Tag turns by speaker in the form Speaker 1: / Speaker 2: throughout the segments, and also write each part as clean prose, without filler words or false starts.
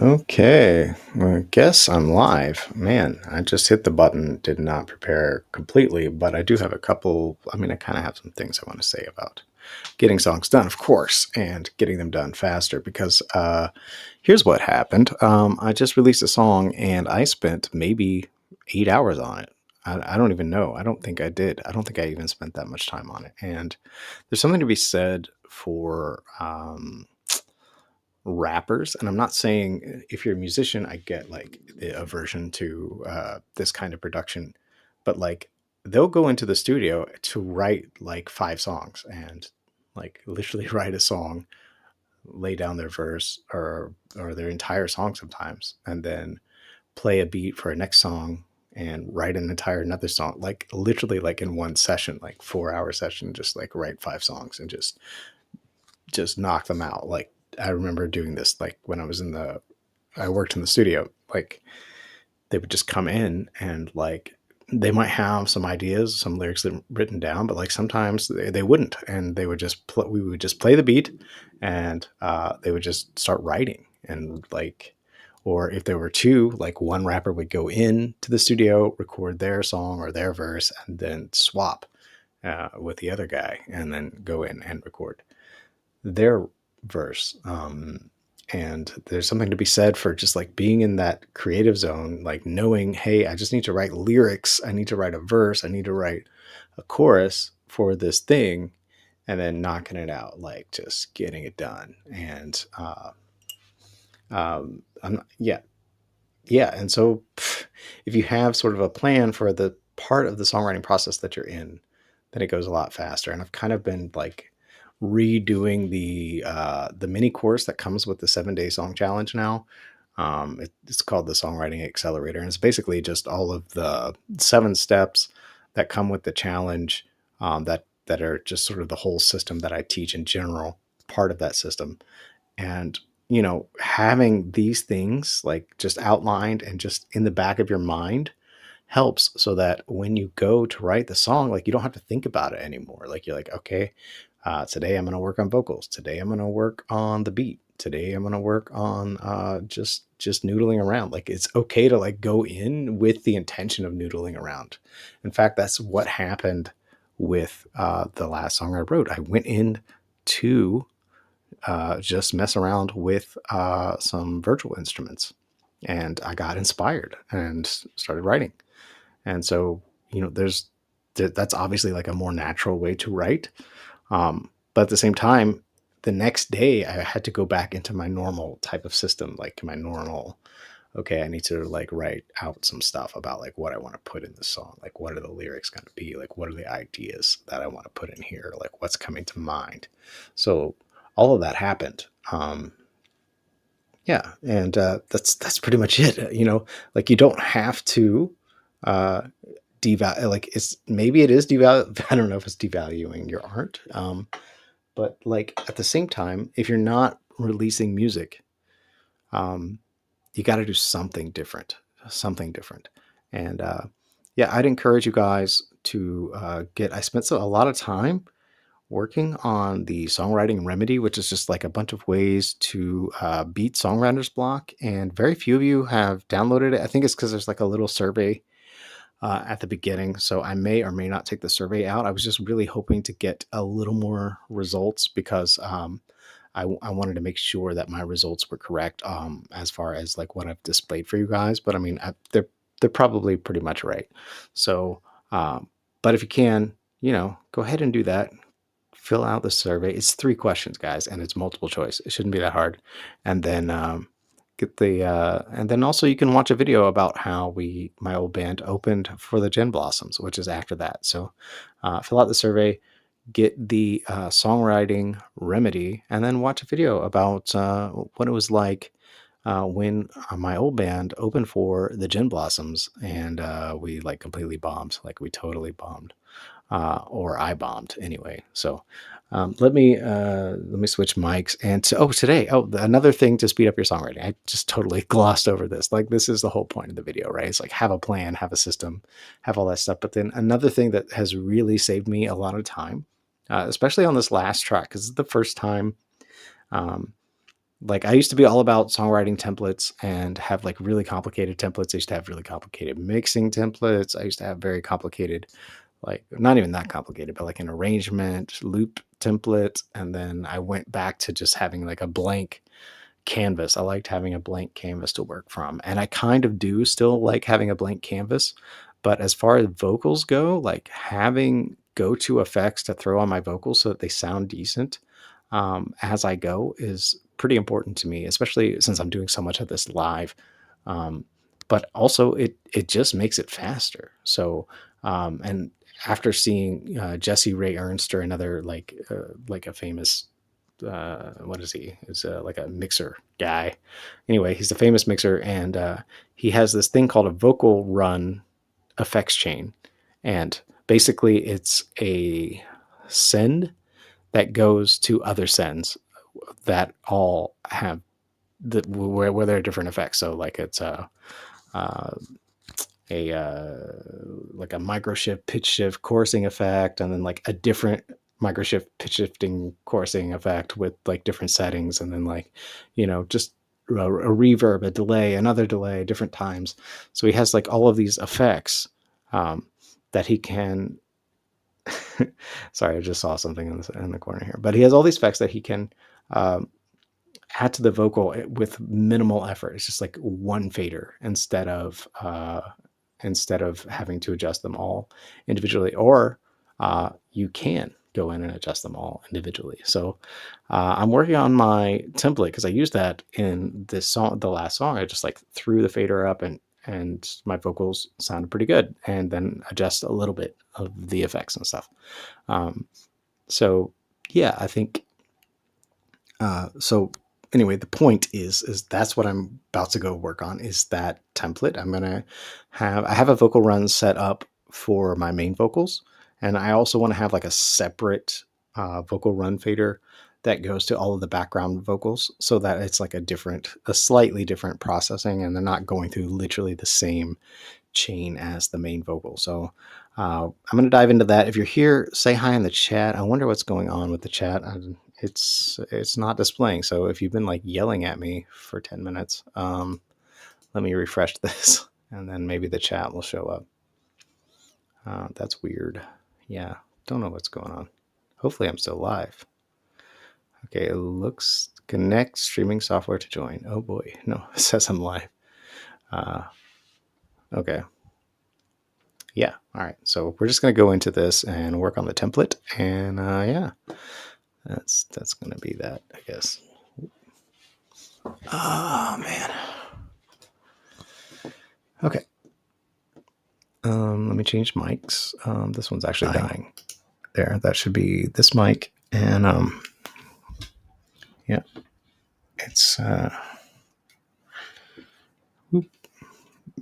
Speaker 1: Okay, well, I guess I'm live. Man, I just hit the button, did not prepare completely, but I do have a couple. I kind of have some things I want to say about getting songs done, of course, and getting them done faster because here's what happened. I just released a song and I spent maybe 8 hours on it. I don't even know. I don't think I did. I don't think I even spent that much time on it. And there's something to be said for rappers, and I'm not saying if you're a musician I get like the aversion to this kind of production, but like they'll go into the studio to write like 5 songs and like literally write a song, lay down their verse or their entire song sometimes, and then play a beat for a next song and write an entire another song, like literally like in one session, like 4 hour session, just like write 5 songs and just knock them out. Like I remember doing this like when I worked in the studio. Like they would just come in and like they might have some ideas, some lyrics written down, but like sometimes they wouldn't, and they would we would just play the beat, and they would just start writing, and like, or if there were two, like one rapper would go in to the studio, record their song or their verse, and then swap with the other guy, and then go in and record their verse. And there's something to be said for just like being in that creative zone, like knowing, hey, I just need to write lyrics. I need to write a verse. I need to write a chorus for this thing, and then knocking it out, like just getting it done. And yeah, yeah. And so if you have sort of a plan for the part of the songwriting process that you're in, then it goes a lot faster. And I've kind of been like redoing the mini course that comes with the 7 day song challenge now. It's called the Songwriting Accelerator, and it's basically just all of the 7 steps that come with the challenge, that are just sort of the whole system that I teach in general, part of that system. And having these things like just outlined and just in the back of your mind helps, so that when you go to write the song, like you don't have to think about it anymore. Like you're like, okay, today I'm going to work on vocals. Today I'm going to work on the beat. Today I'm going to work on just noodling around. Like it's okay to like go in with the intention of noodling around. In fact, that's what happened with the last song I wrote. I went in to just mess around with some virtual instruments, and I got inspired and started writing. And so, that's obviously like a more natural way to write. But at the same time, the next day I had to go back into my normal type of system, like my normal, okay, I need to like write out some stuff about like what I want to put in the song. Like, what are the lyrics going to be? Like, what are the ideas that I want to put in here? Like, what's coming to mind? So all of that happened. Yeah. And that's pretty much it. Like you don't have to, uh, devalue, like maybe it is devalue. I don't know if it's devaluing your art. But like at the same time, if you're not releasing music, um, you got to do something different, something different. And yeah, I'd encourage you guys to I spent a lot of time working on the songwriting remedy, which is just like a bunch of ways to beat songwriter's block. And very few of you have downloaded it. I think it's because there's like a little survey at the beginning. So I may or may not take the survey out. I was just really hoping to get a little more results because I wanted to make sure that my results were correct, as far as like what I've displayed for you guys. But they're probably pretty much right. So, but if you can, go ahead and do that. Fill out the survey. It's 3 questions, guys, and it's multiple choice. It shouldn't be that hard. And then and then also you can watch a video about how my old band opened for the Gin Blossoms, which is after that. So fill out the survey, get the songwriting remedy, and then watch a video about what it was like when my old band opened for the Gin Blossoms, and we like completely bombed. Like we totally bombed, or I bombed anyway. So let me switch mics. And today, another thing to speed up your songwriting. I just totally glossed over this. Like this is the whole point of the video, right? It's like have a plan, have a system, have all that stuff. But then another thing that has really saved me a lot of time, especially on this last track, because it's the first time, um, like I used to be all about songwriting templates and have like really complicated templates. I used to have really complicated mixing templates. I used to have very complicated, like not even that complicated, but like an arrangement loop template. And then I went back to just having like a blank canvas. I liked having a blank canvas to work from. And I kind of do still like having a blank canvas. But as far as vocals go, like having go-to effects to throw on my vocals so that they sound decent as I go is pretty important to me, especially since I'm doing so much of this live. Um, but also it just makes it faster. So and after seeing Jesse Ray Ernst or another like a famous what is he? Is like a mixer guy. Anyway, he's a famous mixer, and he has this thing called a vocal run effects chain, and basically it's a send that goes to other sends that all have where there are different effects. So like it's uh, like a microshift pitch shift chorusing effect, and then like a different microshift pitch shifting chorusing effect with like different settings, and then like just a reverb, a delay, another delay, different times. So he has like all of these effects that he can sorry, I just saw something in the corner here, but he has all these effects that he can um, add to the vocal with minimal effort. It's just like one fader instead of having to adjust them all individually, or you can go in and adjust them all individually. So I'm working on my template because I used that in this song, the last song. I just like threw the fader up and my vocals sounded pretty good, and then adjust a little bit of the effects and stuff. So yeah, I think so anyway, the point is that's what I'm about to go work on, is that template. I have a vocal run set up for my main vocals, and I also want to have like a separate vocal run fader that goes to all of the background vocals, so that it's like a slightly different processing, and they're not going through literally the same chain as the main vocal. So I'm going to dive into that. If you're here, say hi in the chat. I wonder what's going on with the chat. It's not displaying. So if you've been like yelling at me for 10 minutes, let me refresh this and then maybe the chat will show up. That's weird. Yeah, don't know what's going on. Hopefully I'm still live. Okay, it looks connect streaming software to join. Oh boy, no, it says I'm live. Okay. Yeah, all right. So we're just gonna go into this and work on the template, and yeah, that's gonna be that, I guess. Oh man. Okay. Let me change mics. This one's actually dying. There, that should be this mic, and yeah, it's yeah.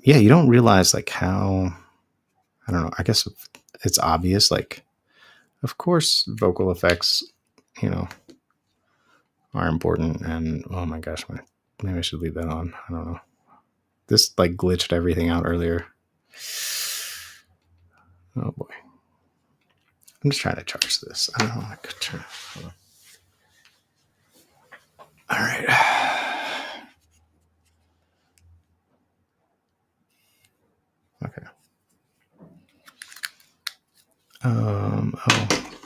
Speaker 1: You don't realize like how, I don't know. I guess it's obvious. Like, of course, vocal effects, are important. And oh my gosh, maybe I should leave that on. I don't know. This like glitched everything out earlier. Oh boy. I'm just trying to charge this. I don't know. I could turn. All right. Okay. Oh,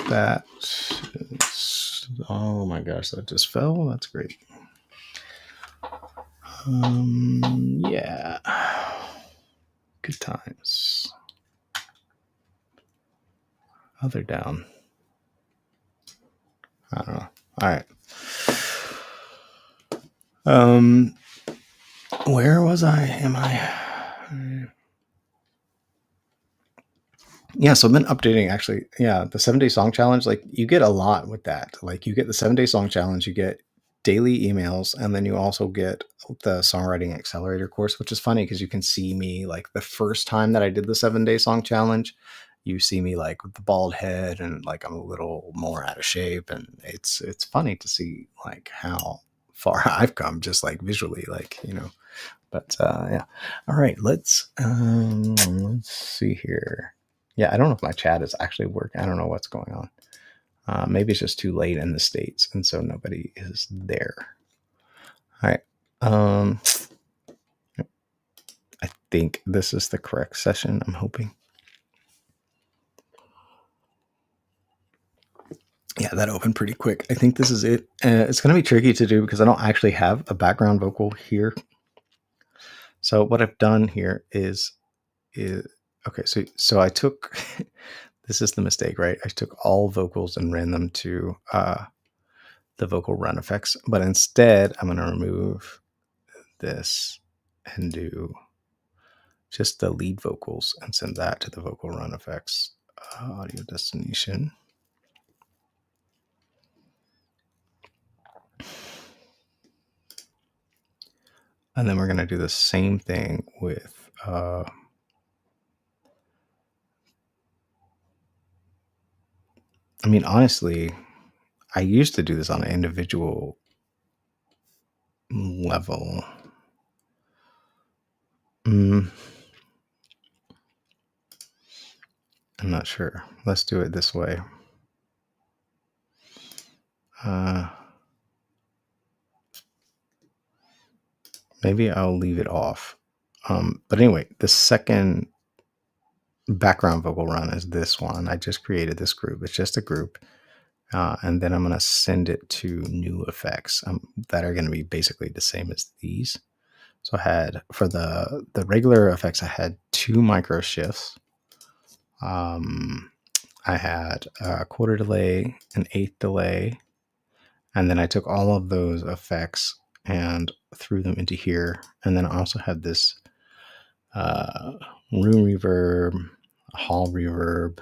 Speaker 1: that is, oh my gosh, that just fell. That's great. Yeah. Good times. Oh, they're down. I don't know. All right. Where was I? Am I? Yeah, so I've been updating actually. Yeah, the 7-day song challenge, like you get a lot with that. Like you get the 7-day song challenge, you get daily emails, and then you also get the songwriting accelerator course, which is funny because you can see me like the first time that I did the 7-day song challenge, you see me like with the bald head and like I'm a little more out of shape, and it's funny to see like how far I've come just like visually, like, but yeah. All right, let's see here. Yeah, I don't know if my chat is actually working. I don't know what's going on. Maybe it's just too late in the States, and so nobody is there. All right. I think this is the correct session, I'm hoping. Yeah, that opened pretty quick. I think this is it. It's going to be tricky to do because I don't actually have a background vocal here. So what I've done here is okay. So I took this is the mistake, right? I took all vocals and ran them to the vocal run effects, but instead I'm going to remove this and do just the lead vocals and send that to the vocal run effects audio destination. And then we're going to do the same thing with I mean, honestly, I used to do this on an individual level. I'm not sure. Let's do it this way. Maybe I'll leave it off. But anyway, the second background vocal run is this one. I just created this group. It's just a group. And then I'm going to send it to new effects that are going to be basically the same as these. So I had, for the regular effects, I had 2 micro shifts. I had a quarter delay, an eighth delay, and then I took all of those effects and threw them into here. And then I also had this room reverb, hall reverb,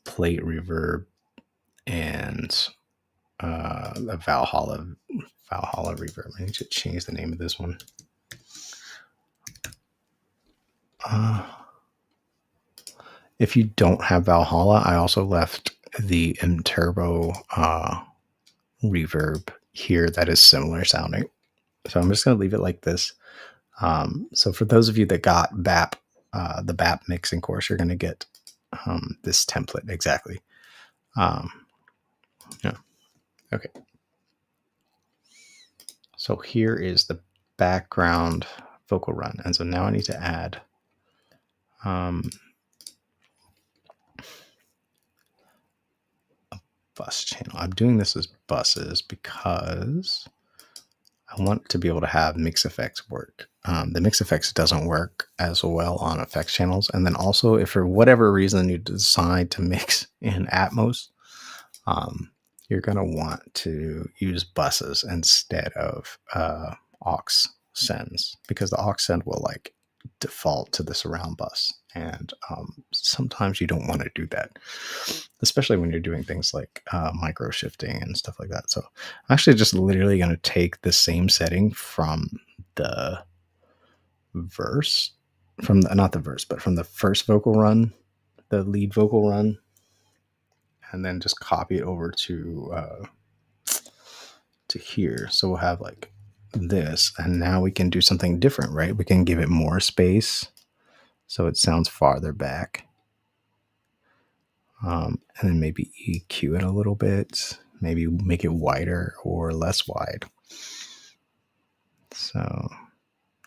Speaker 1: plate reverb, and a Valhalla reverb. I need to change the name of this one. If you don't have Valhalla, I also left the M Turbo reverb here that is similar sounding. So I'm just going to leave it like this. So for those of you that got BAP, the BAP mixing course, you're going to get this template exactly. Yeah. Okay. So here is the background vocal run. And so now I need to add a bus channel. I'm doing this as buses because I want to be able to have mix effects work. The mix effects doesn't work as well on effects channels. And then also, if for whatever reason you decide to mix in Atmos, you're going to want to use buses instead of aux sends, because the aux send will like default to the surround bus. And sometimes you don't want to do that, especially when you're doing things like micro shifting and stuff like that. So I'm actually just literally going to take the same setting from the verse, from the, not the verse, but from the first vocal run, the lead vocal run, and then just copy it over to here. So we'll have like this, and now we can do something different, right? We can give it more space so it sounds farther back. And then maybe EQ it a little bit, maybe make it wider or less wide. So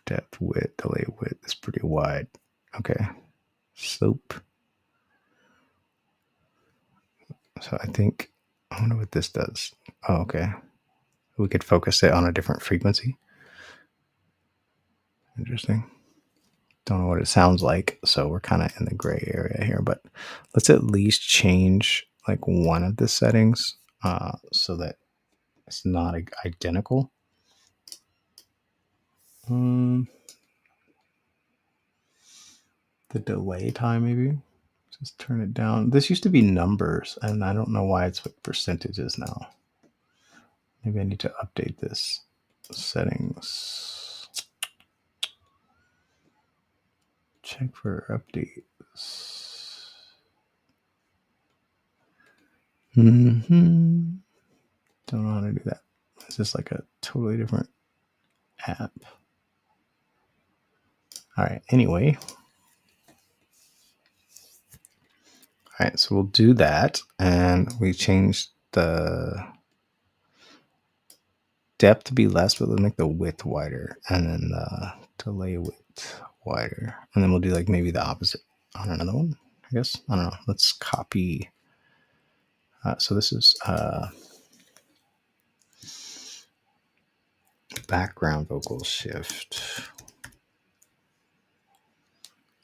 Speaker 1: depth, width, delay width is pretty wide. Okay. Slope. So I think, I wonder what this does. Oh, okay. We could focus it on a different frequency. Interesting. Don't know what it sounds like, so we're kind of in the gray area here, but let's at least change like one of the settings so that it's not identical. The delay time, maybe just turn it down. This used to be numbers, and I don't know why it's with percentages now. Maybe I need to update this settings. Check for updates. Don't know how to do that. It's just like a totally different app. All right. Anyway. All right. So we'll do that, and we change the depth be less, but let's make the width wider, and then the delay width wider, and then we'll do like maybe the opposite on another one. I guess I don't know. Let's copy. So this is background vocal shift.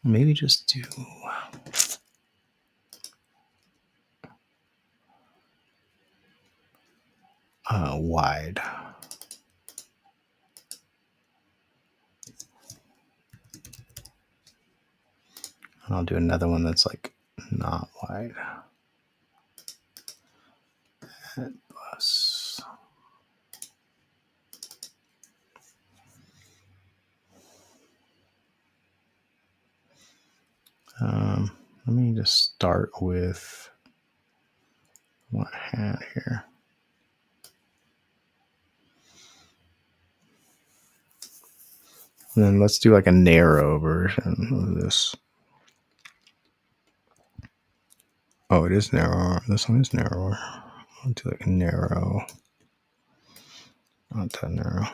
Speaker 1: Maybe just do wide. And I'll do another one that's like not wide. Atmos. Let me just start with what I had here. And then let's do like a narrow version of this. Oh, it is narrower. This one is narrower. I'll do like a narrow. Not that narrow.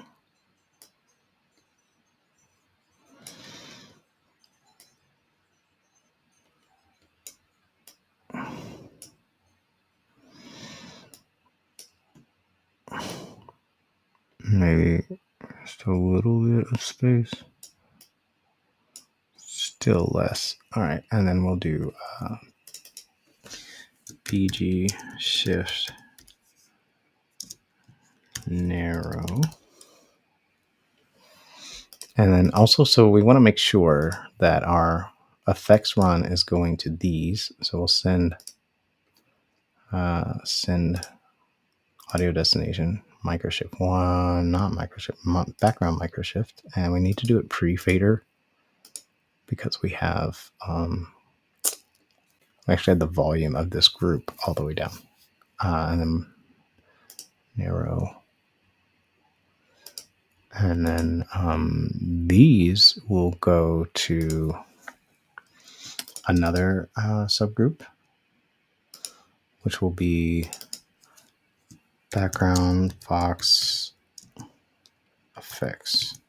Speaker 1: Maybe just a little bit of space. Still less. All right, and then we'll do BG shift narrow. And then also, so we want to make sure that our effects run is going to these. So we'll send audio destination microshift one, not microshift, background microshift, and we need to do it pre-fader because we have we actually had the volume of this group all the way down, and then narrow, and then these will go to another subgroup, which will be background Fox effects.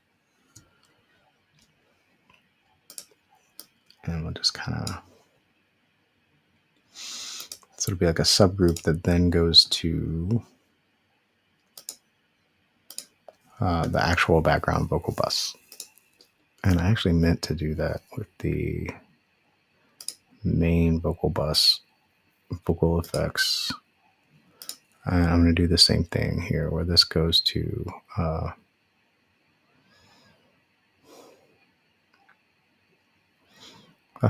Speaker 1: And we'll just kind of, so it'll be like a subgroup that then goes to the actual background vocal bus. And I actually meant to do that with the main vocal bus, vocal effects. And I'm going to do the same thing here where this goes to I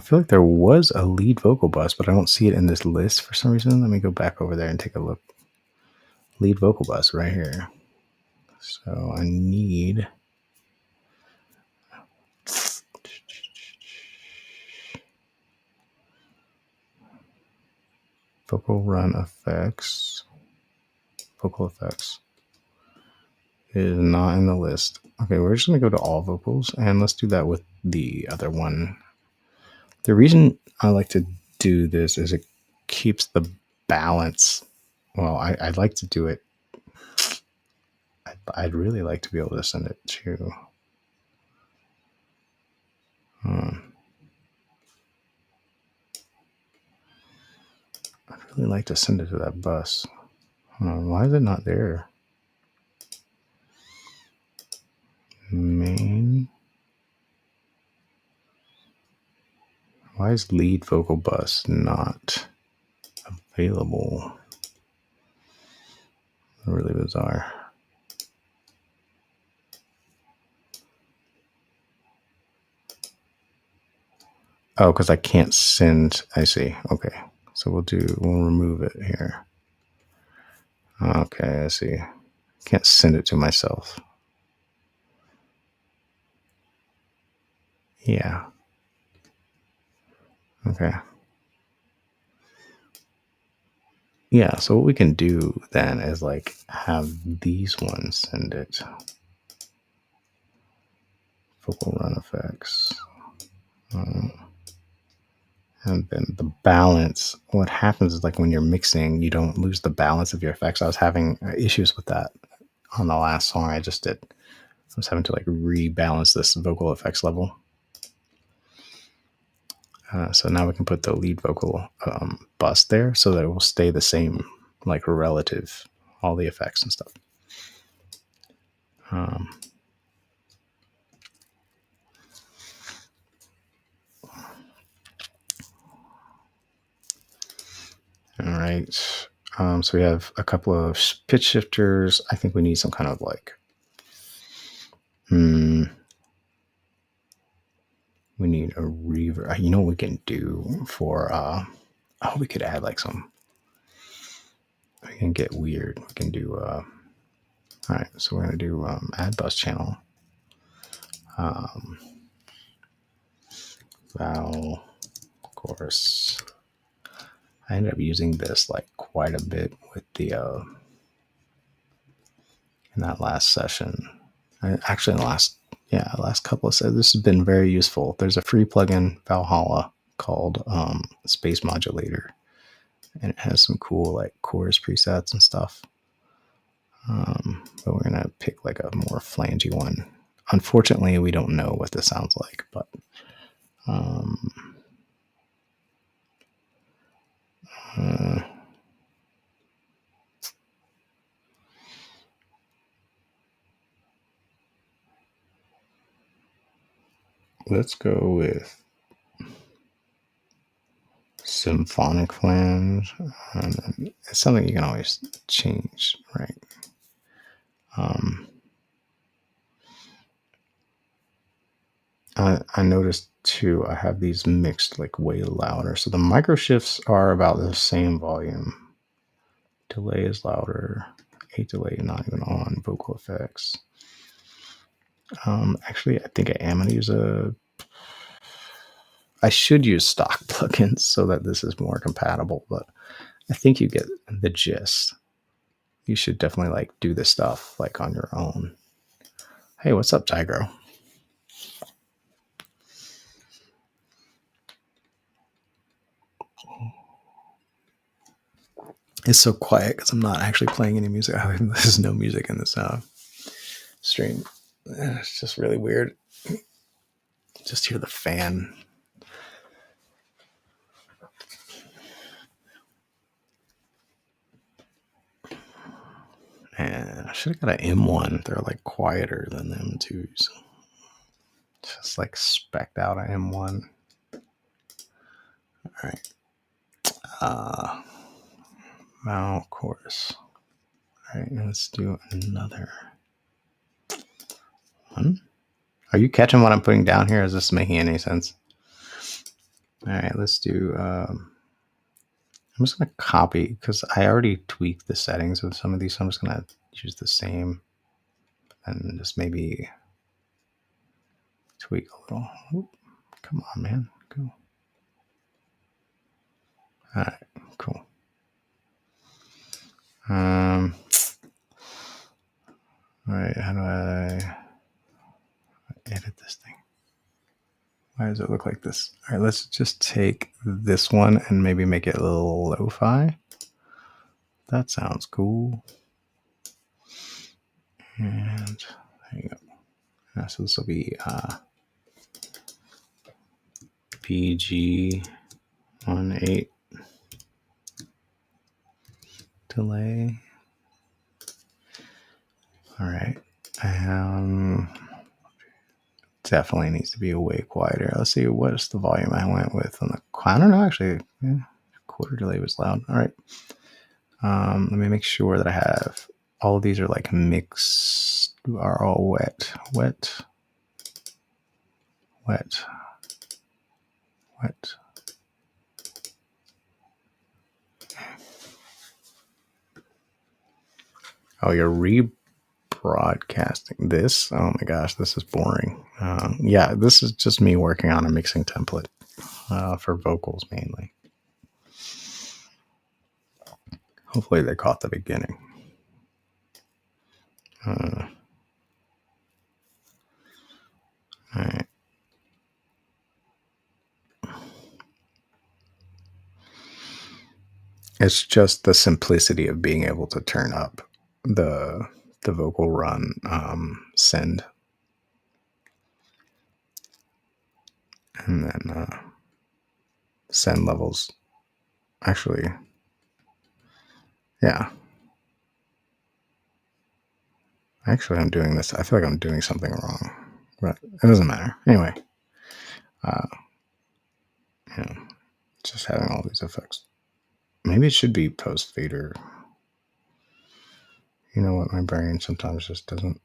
Speaker 1: feel like there was a lead vocal bus, but I don't see it in this list for some reason. Let me go back over there and take a look. Lead vocal bus right here. So I need vocal run effects. Vocal effects is not in the list. Okay, we're just going to go to all vocals and let's do that with the other one. The reason I like to do this is it keeps the balance. Well, I'd like to do it. I'd really like to be able to send it to. I'd really like to send it to that bus. Why is it not there? Main. Why is lead vocal bus not available? Really bizarre. Oh, because I can't send. I see. Okay. So we'll remove it here. Okay, I see. Can't send it to myself. Yeah. Okay. Yeah, so what we can do then is like have these ones send it. Vocal run effects. And then the balance, what happens is like when you're mixing, you don't lose the balance of your effects. I was having issues with that on the last song I just did. I was having to like rebalance this vocal effects level. So now we can put the lead vocal bus there so that it will stay the same, like relative, all the effects and stuff. All right. So we have a couple of pitch shifters. I think we need some kind of like, we need a reverb. You know what we can do for, we could add like some, we can get weird. We can do, all right. So we're going to do add bus channel. Vowel chorus. I ended up using this like quite a bit with the in that last session. Actually, in the last couple of sessions, this has been very useful. There's a free plugin, Valhalla, called Space Modulator, and it has some cool like chorus presets and stuff. But we're gonna pick like a more flangey one. Unfortunately, we don't know what this sounds like, but let's go with symphonic flange. It's something you can always change, right? I noticed too, I have these mixed like way louder. So the micro shifts are about the same volume. Delay is louder. 8 delay not even on. Vocal effects. Actually, I think I am going to use I should use stock plugins so that this is more compatible, but I think you get the gist. You should definitely like do this stuff like on your own. Hey, what's up, Tigro? It's so quiet because I'm not actually playing any music. There's no music in this stream. It's just really weird. Just hear the fan. And I should have got an M1. They're like quieter than the M2s. Just like specced out an M1. All right. Vowel chorus. All right, let's do another one. Are you catching what I'm putting down here? Is this making any sense? All right, let's do. I'm just going to copy because I already tweaked the settings with some of these. So I'm just going to use the same and just maybe tweak a little. Oop, come on, man. Go. All right, cool. All right, how do I edit this thing? Why does it look like this? All right, let's just take this one and maybe make it a little lo-fi. That sounds cool. And there you go. So this will be BG18 delay. All right. Definitely needs to be way quieter. Let's see, what's the volume I went with on the. I don't know, actually. Yeah, quarter delay was loud. All right. Let me make sure that I have all of these are like mixed, are all wet. Oh, you're rebroadcasting this? Oh my gosh, this is boring. Yeah, this is just me working on a mixing template for vocals mainly. Hopefully they caught the beginning. All right. It's just the simplicity of being able to turn up the the vocal run send, and then send levels. Actually, yeah. Actually, I'm doing this. I feel like I'm doing something wrong, but it doesn't matter. Anyway, just having all these effects. Maybe it should be post fader. You know what? My brain sometimes just doesn't.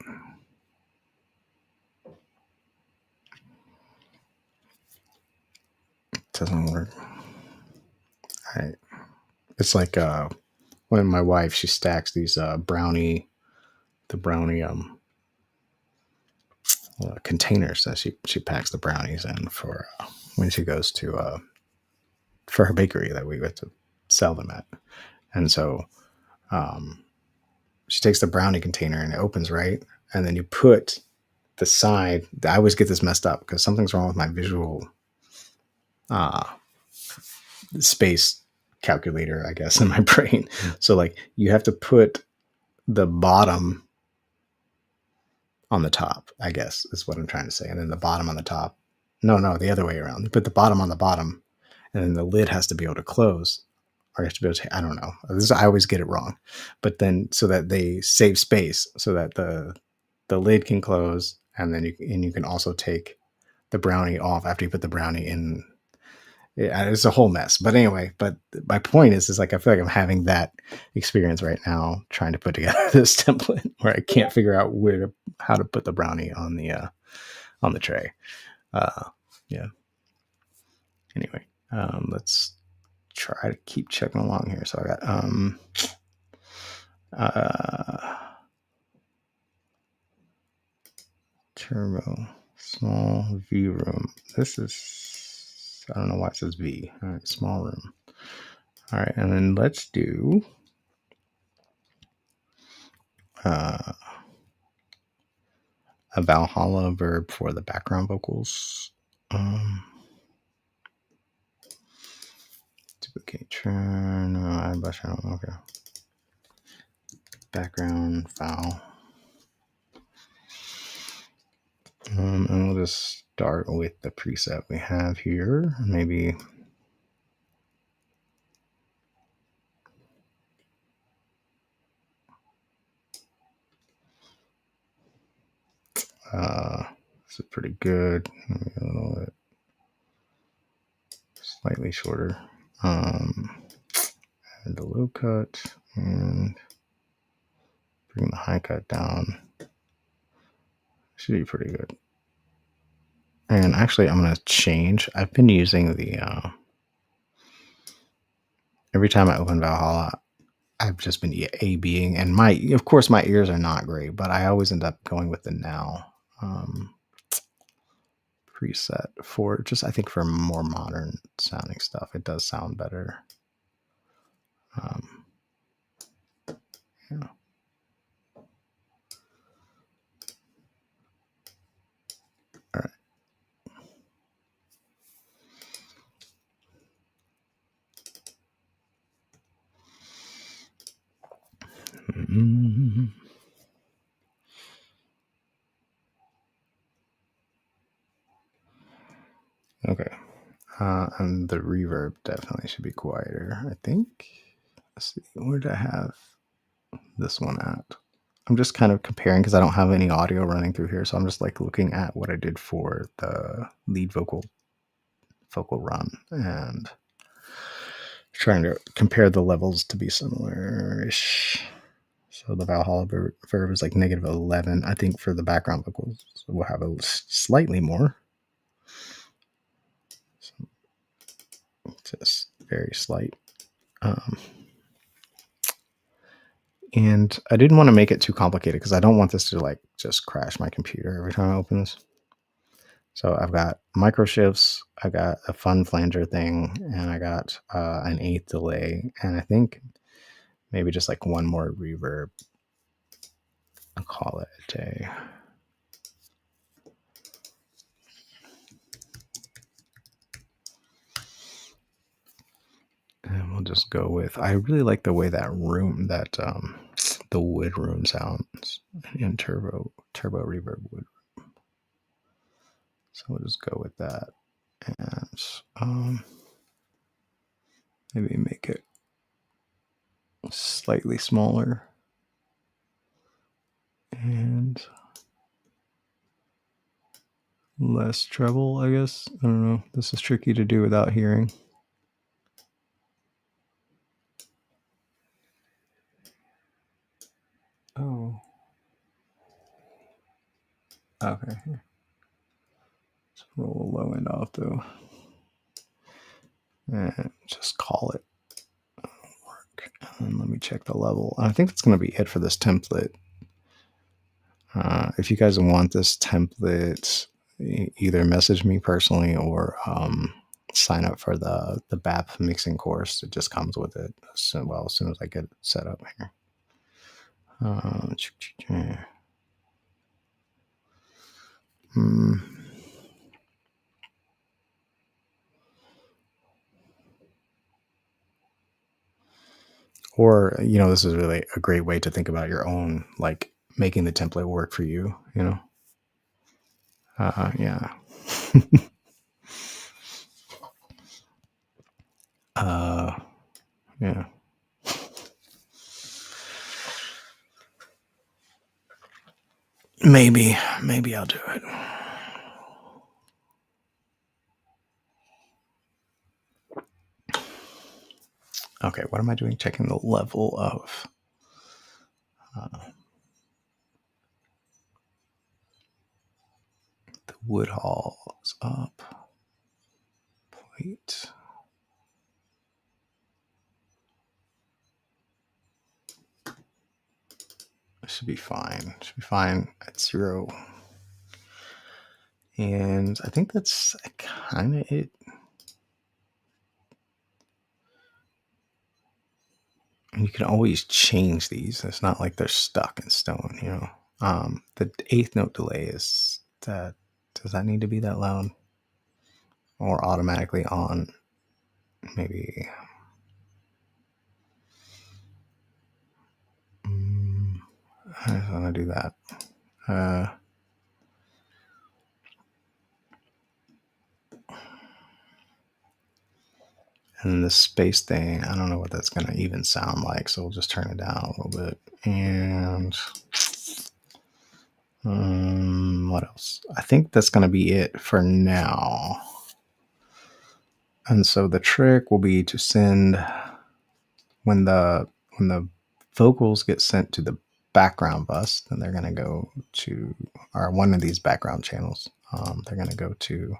Speaker 1: Doesn't work. It's like when my wife, she stacks these brownie containers that she packs the brownies in for when she goes to for her bakery that we get to sell them at. And so she takes the brownie container and it opens, right, and then you put the side. I always get this messed up because something's wrong with my visual space calculator, I guess, in my brain. So like you have to put the bottom on the top, I guess is what I'm trying to say. And then the bottom on the top. No, the other way around. You put the bottom on the bottom and then the lid has to be able to close, or you have to be able to, I don't know. I always get it wrong. But then so that they save space so that the lid can close, and then you can also take the brownie off after you put the brownie in. It's a whole mess. But anyway, but my point is like I feel like I'm having that experience right now trying to put together this template where I can't figure out how to put the brownie on the tray. Yeah. Anyway, let's try to keep checking along here. So I got turbo small V room. This is, I don't know why it says V. All right, small room. All right, and then let's do a Valhalla verb for the background vocals. Duplicate turn. Okay. Background Val. And we'll just start with the preset we have here. Maybe this is pretty good. Maybe a little bit slightly shorter. And the low cut and bring the high cut down. Should be pretty good. And actually, I'm going to change. I've been using the every time I open Valhalla, I've just been A-Bing, and of course my ears are not great, but I always end up going with the now preset for just, I think for more modern sounding stuff, it does sound better. Yeah. All right. Mm-hmm. Okay. And the reverb definitely should be quieter, I think. Let's see, where did I have this one at? I'm just kind of comparing because I don't have any audio running through here. So I'm just like looking at what I did for the lead vocal run and trying to compare the levels to be similar-ish. So the Valhalla verb is like -11, I think, for the background vocals. So we'll have a slightly more. So just very slight. And I didn't want to make it too complicated because I don't want this to like just crash my computer every time I open this. So I've got micro shifts, I got a fun flanger thing, and I got an 8th delay, and I think maybe just like one more reverb. I'll call it a day. And we'll just go with, I really like the way that the wood room sounds in turbo reverb wood. So we'll just go with that, and maybe make it slightly smaller and less treble, I guess. I don't know. This is tricky to do without hearing. Oh. Okay. Let's roll the low end off though. And just call it work. And let me check the level. I think that's going to be it for this template. If you guys want this template, either message me personally or sign up for the BAP mixing course. It just comes with it. So, well, as soon as I get it set up here. Or, you know, this is really a great way to think about your own, like making the template work for you, you know? Yeah. Yeah. Maybe I'll do it. Okay, what am I doing? Checking the level of the wood halls up. Plate. Should be fine. Should be fine at 0. And I think that's kind of it. And you can always change these. It's not like they're stuck in stone, you know. The 8th note delay is that. Does that need to be that loud? Or automatically on? Maybe. I just want to do that. And the space thing, I don't know what that's going to even sound like, so we'll just turn it down a little bit. And what else? I think that's going to be it for now. And so the trick will be to send when the vocals get sent to the background bus, then they're going to go to one of these background channels. They're going to go to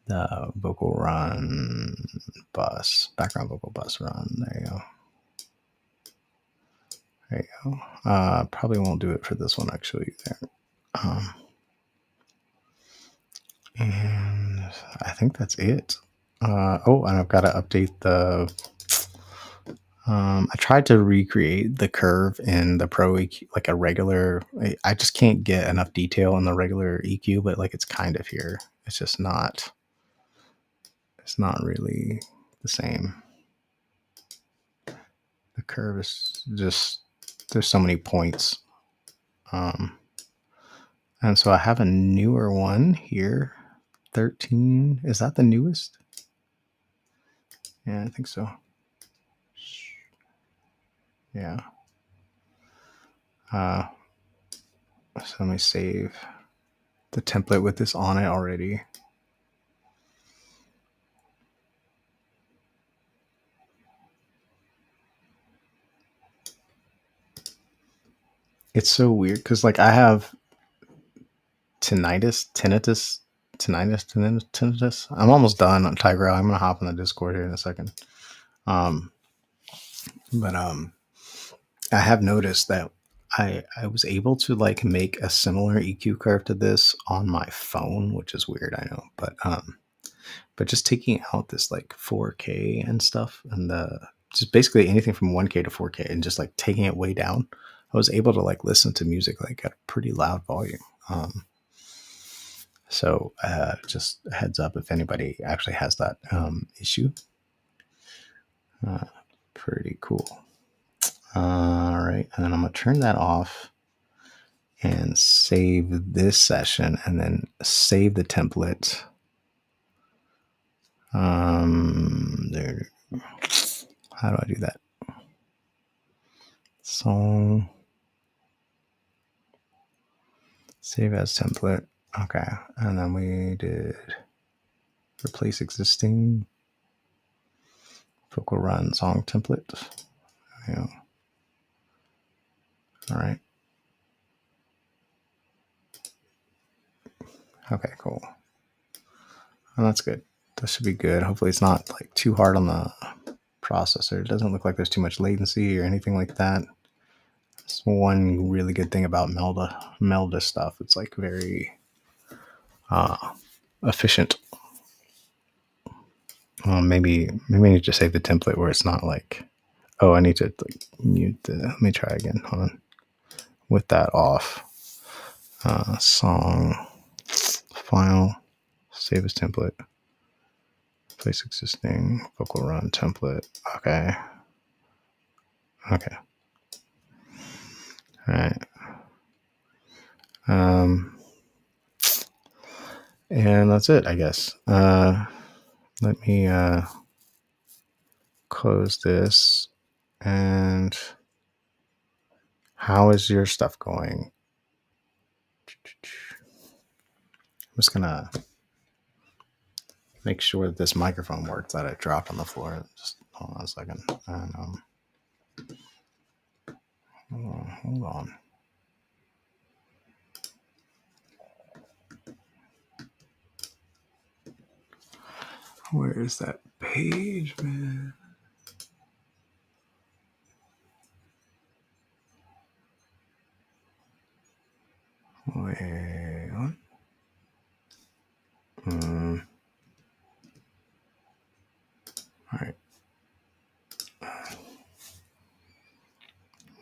Speaker 1: the vocal run bus, background vocal bus run. There you go. There you go. Probably won't do it for this one actually either. And I think that's it. And I've got to update the. I tried to recreate the curve in the Pro EQ, like a regular. I just can't get enough detail in the regular EQ, but like it's kind of here. It's just not. It's not really the same. The curve is just, there's so many points. And so I have a newer one here. 13. Is that the newest? Yeah, I think so. Yeah. So let me save the template with this on it already. It's so weird because like I have tinnitus. I'm almost done on Tiger. I'm gonna hop on the Discord here in a second. But I have noticed that I was able to like make a similar EQ curve to this on my phone, which is weird, I know. But just taking out this like 4K and stuff, and just basically anything from 1K to 4K, and just like taking it way down, I was able to like listen to music like at a pretty loud volume. So just a heads up if anybody actually has that issue. Pretty cool. All right. And then I'm going to turn that off and save this session and then save the template. There. How do I do that? Song. Save as template. Okay. And then we did replace existing vocal run song template. Yeah. All right. Okay, cool. Well, that's good. That should be good. Hopefully it's not like too hard on the processor. It doesn't look like there's too much latency or anything like that. That's one really good thing about Melda stuff. It's like very efficient. Maybe I need to save the template where it's not like, oh, I need to like mute the. Let me try again. Hold on. With that off, song file, save as template, place existing vocal run template. Okay. All right. And that's it, I guess. Let me close this. And how is your stuff going? I'm just gonna make sure that this microphone works that I dropped on the floor. Just hold on a second. And hold on. Where is that page, man? Wait, what? All right.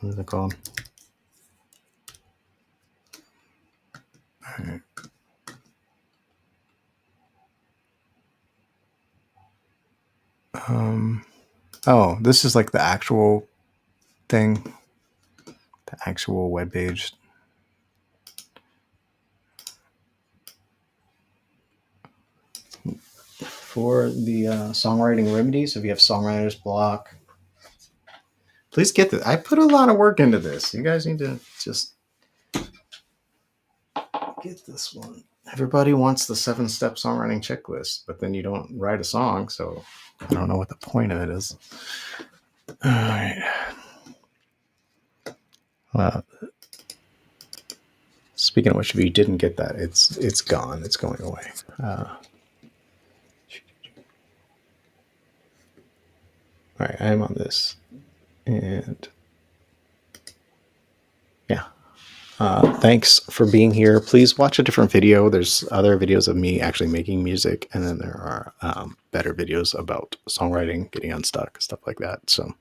Speaker 1: What is it called? All right. Oh, this is like the actual thing, the actual web page. For the songwriting remedies, if you have songwriter's block, please get this. I put a lot of work into this. You guys need to just get this one. Everybody wants the 7-step songwriting checklist, but then you don't write a song, so I don't know what the point of it is. All right. Speaking of which, if you didn't get that, it's gone. It's going away. All right, I am on this, and yeah. Thanks for being here. Please watch a different video. There's other videos of me actually making music, and then there are better videos about songwriting, getting unstuck, stuff like that. So,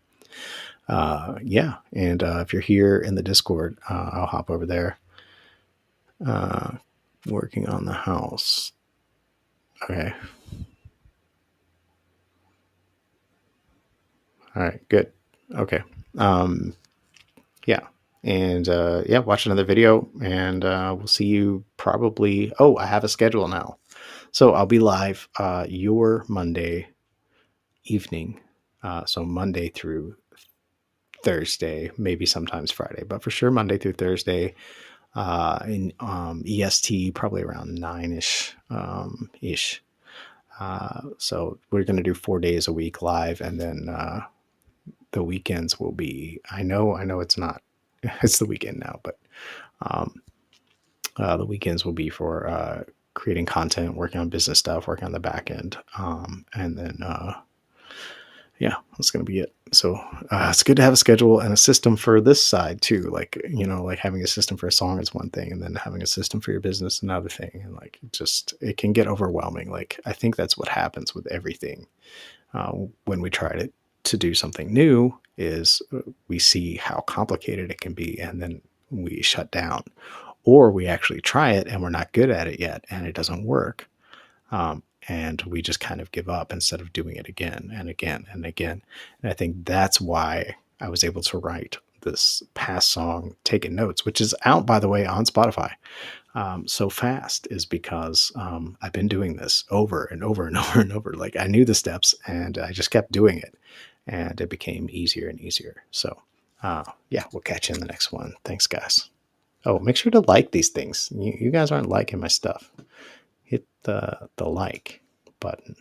Speaker 1: yeah. And if you're here in the Discord, I'll hop over there. Working on the house. Okay. All right. Good. Okay. Yeah. And yeah, watch another video, and we'll see you probably. Oh, I have a schedule now. So I'll be live your Monday evening. So Monday through Thursday, maybe sometimes Friday, but for sure Monday through Thursday in EST, probably around 9-ish. So we're going to do 4 days a week live, and then the weekends will be, I know it's not, it's the weekend now, but the weekends will be for creating content, working on business stuff, working on the back end. And then, yeah, that's going to be it. So it's good to have a schedule and a system for this side too. Like, like having a system for a song is one thing, and then having a system for your business, another thing. And like, it can get overwhelming. Like, I think that's what happens with everything when we try to do something new, is we see how complicated it can be, and then we shut down. Or we actually try it and we're not good at it yet, and it doesn't work. And we just kind of give up instead of doing it again and again and again. And I think that's why I was able to write this past song, taking notes, which is out, by the way, on Spotify, so fast, is because I've been doing this over and over and over and over. Like, I knew the steps and I just kept doing it, and it became easier and easier. So, yeah, we'll catch you in the next one. Thanks, guys. Oh, make sure to like these things. You guys aren't liking my stuff. Hit the like button.